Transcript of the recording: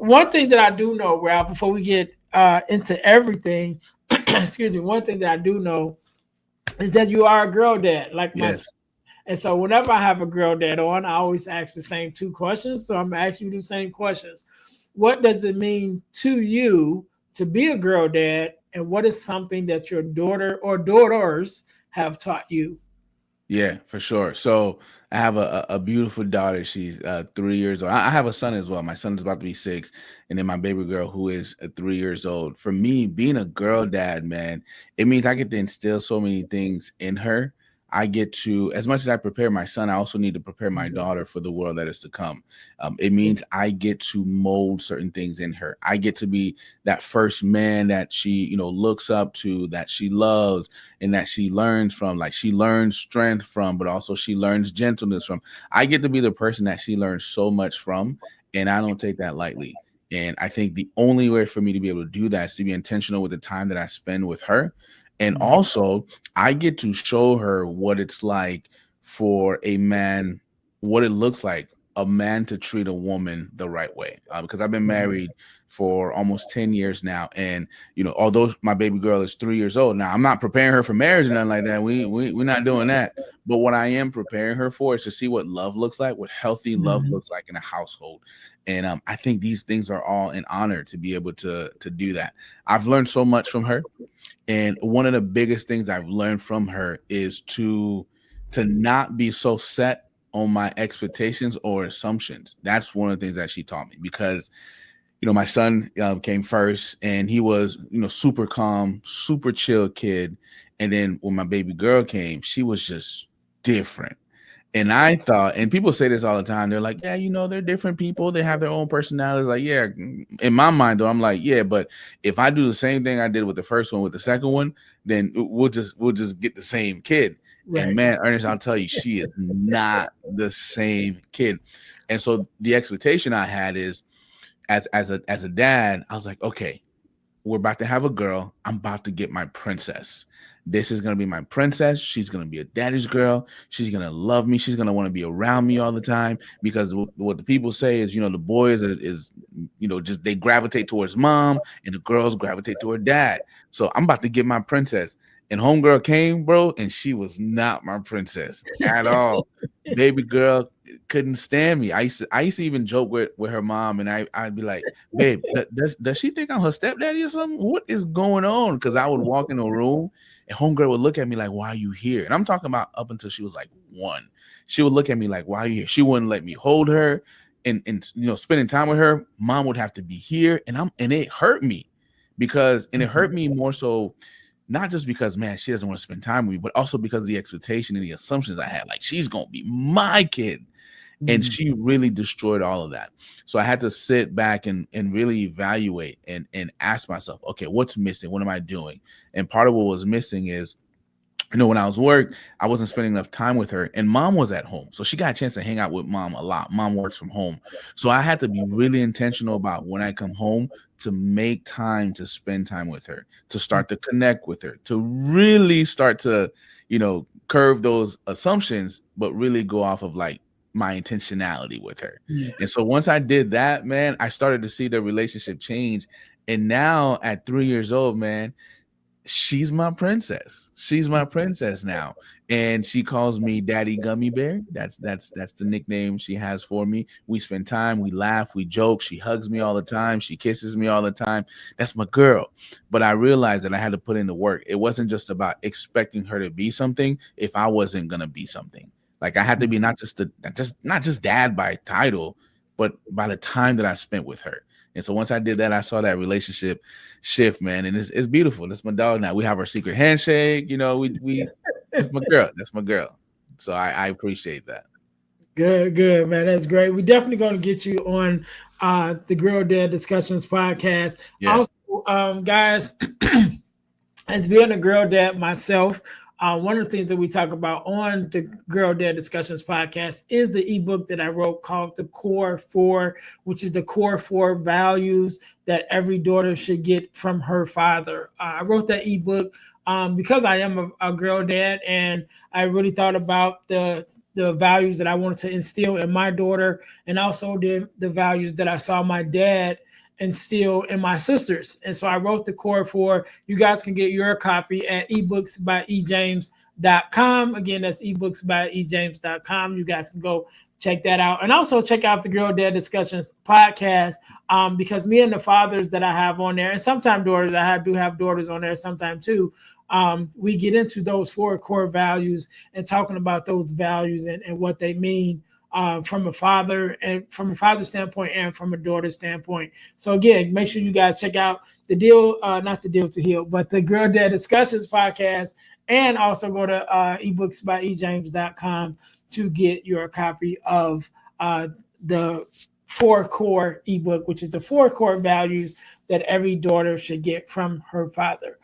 one thing that I do know, Ralph, before we get into everything, excuse me, one thing that I do know is that you are a girl dad, like myself. Yes. And so whenever I have a girl dad on, I always ask the same two questions. So I'm gonna ask you the same questions. What does it mean to you to be a girl dad? And what is something that your daughter or daughters have taught you? Yeah, for sure. So I have a beautiful daughter. She's 3 years old. I have a son as well. My son is about to be 6, and then my baby girl who is 3 years old. For me, being a girl dad, man, it means I get to instill so many things in her. I get to, as much as I prepare my son, I also need to prepare my daughter for the world that is to come. It means I get to mold certain things in her. I get to be that first man that she, looks up to, that she loves, and that she learns from. Like, she learns strength from, but also she learns gentleness from. I get to be the person that she learns so much from, and I don't take that lightly. And I think the only way for me to be able to do that is to be intentional with the time that I spend with her. And also, I get to show her what it's like for a man, what it looks like a man to treat a woman the right way. Because I've been married for almost 10 years now, and although my baby girl is 3 years old now, I'm not preparing her for marriage or nothing like that. We're not doing that. But what I am preparing her for is to see what love looks like, what healthy love Mhm. looks like in a household. And I think these things are all an honor to be able to do that. I've learned so much from her, and one of the biggest things I've learned from her is to not be so set on my expectations or assumptions. That's one of the things that she taught me, because my son came first, and he was, super calm, super chill kid. And then when my baby girl came, she was just different. And I thought, and people say this all the time, they're like, yeah, they're different people. They have their own personalities. Like, yeah, in my mind, though, I'm like, yeah, but if I do the same thing I did with the first one, with the second one, then we'll just get the same kid. And Right. man, Ernest, I'll tell you, she is not the same kid. And so the expectation I had is, as a dad, I was like, okay, we're about to have a girl. I'm about to get my princess. This is gonna be my princess. She's gonna be a daddy's girl. She's gonna love me. She's gonna want to be around me all the time, because what the people say is, the boys just they gravitate towards mom, and the girls gravitate toward dad. So I'm about to get my princess. And homegirl came, bro, and she was not my princess at all. Baby girl couldn't stand me. I used to even joke with her mom, and I'd be like, babe, does she think I'm her stepdaddy or something? What is going on? Because I would walk in a room, and homegirl would look at me like, why are you here? And I'm talking about up until she was like 1. She would look at me like, why are you here? She wouldn't let me hold her, and spending time with her. Mom would have to be here, and it hurt me, and it hurt me more so, not just because, man, she doesn't want to spend time with me, but also because of the expectation and the assumptions I had. Like, she's gonna be my kid. And Mhm. she really destroyed all of that. So I had to sit back and really evaluate and ask myself, okay, what's missing? What am I doing? And part of what was missing is, when I was work, I wasn't spending enough time with her, and mom was at home. So she got a chance to hang out with mom a lot. Mom works from home. So I had to be really intentional about when I come home to make time to spend time with her, to start to connect with her, to really start to, curve those assumptions, but really go off of like my intentionality with her. Yeah. And so once I did that, man, I started to see the relationship change. And now at 3 years old, man, she's my princess. She's my princess now. And she calls me Daddy Gummy Bear. That's the nickname she has for me. We spend time, we laugh, we joke. She hugs me all the time. She kisses me all the time. That's my girl. But I realized that I had to put in the work. It wasn't just about expecting her to be something if I wasn't gonna be something. Like, I had to be not just dad by title, but by the time that I spent with her. And so once I did that, I saw that relationship shift, man, and it's beautiful. That's my dog now. We have our secret handshake. We that's my girl. That's my girl. So I appreciate that. Good, good, man. That's great. We're definitely going to get you on the Girl Dad Discussions podcast. Yeah. Also, guys, as being a girl dad myself, one of the things that we talk about on the Girl Dad Discussions podcast is the ebook that I wrote called The Core Four, which is the core four values that every daughter should get from her father. I wrote that ebook because I am a girl dad, and I really thought about the values that I wanted to instill in my daughter, and also the values that I saw my dad instill in my sisters. And so I wrote the core 4. You guys can get your copy at ebooksbyejames.com. Again, that's ebooksbyejames.com. You guys can go check that out. And also check out the Girl Dad Discussions podcast, because me and the fathers that I have on there, and sometimes daughters, do have daughters on there sometimes too. We get into those 4 core values and talking about those values and what they mean from a father standpoint and from a daughter standpoint. So again, make sure you guys check out the deal, not the deal to heal, but the Girl Dad Discussions podcast, and also go to ebooksbyejames.com to get your copy of the 4 core ebook, which is the 4 core values that every daughter should get from her father.